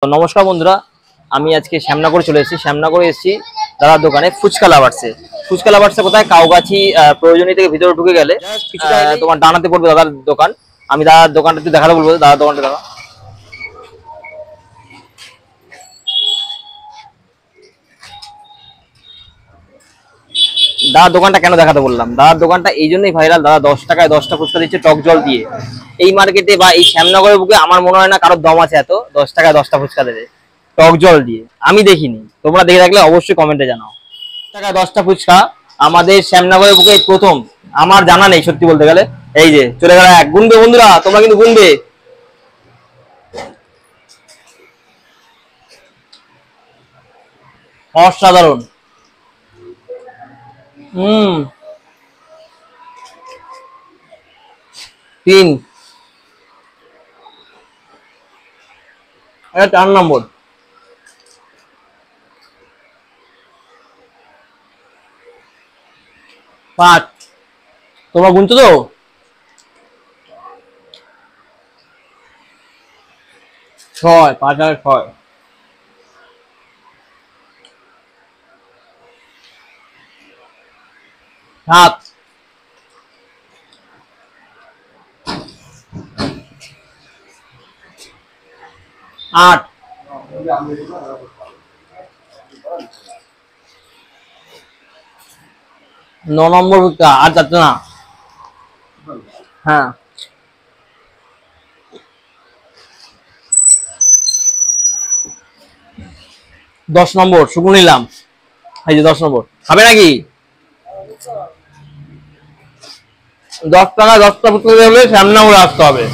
তো নমস্কার বন্ধুরা, আমি আজকে শ্যামনগরে চলে এসেছি। শ্যামনগরে এসেছি দাদার দোকানে ফুচকা লাভার্সে। ফুচকা লাভার্সে কোথায়? কাউগাছি প্রয়োজনী থেকে ভিতরে ঢুকে গেলে তোমার ডানাতে পড়বে দাদার দোকান। আমি দাদার দোকানটা একটু দেখাতে বলবো। দাদার দোকানটা দেখা। দাদার দোকানটা কেন দেখাতে বললাম? দাদার দোকানটা এই জন্যই ভাইরাল, দাদা 10 টাকায় 10টা ফুচকা দিচ্ছে টক জল দিয়ে। এই মার্কেটে বা এই শ্যামনগরের বুকে আমার মনে হয় না কারোর দম আছে এত 10 টাকায় 10টা ফুচকা দেবে টক জল দিয়ে। আমি দেখিনি, তোমরা দেখে থাকলে অবশ্যই কমেন্টে জানাও। 10 টাকায় 10টা ফুচকা আমাদের শ্যামনগরের বুকে প্রথম, আমার জানা নেই সত্যি বলতে গেলে। এই যে চলে গেল এক। গুনবে বন্ধুরা, তোমরা কিন্তু গুনবে। অসাধারণ। হুম, 3, এটা 4 নম্বর। 5, তোমরা গুনছো তো? 6, 5 আর 6, 7, 8, 9 নম্বর ফুচকা। আর যাচ্ছে না। হ্যাঁ, 10 নম্বর শুকনো নিলাম। এই যে 10 নম্বর। খাবে নাকি? 10 টাকা 10টা ফুচকা হলে শ্যামনগরে আসতে হবে।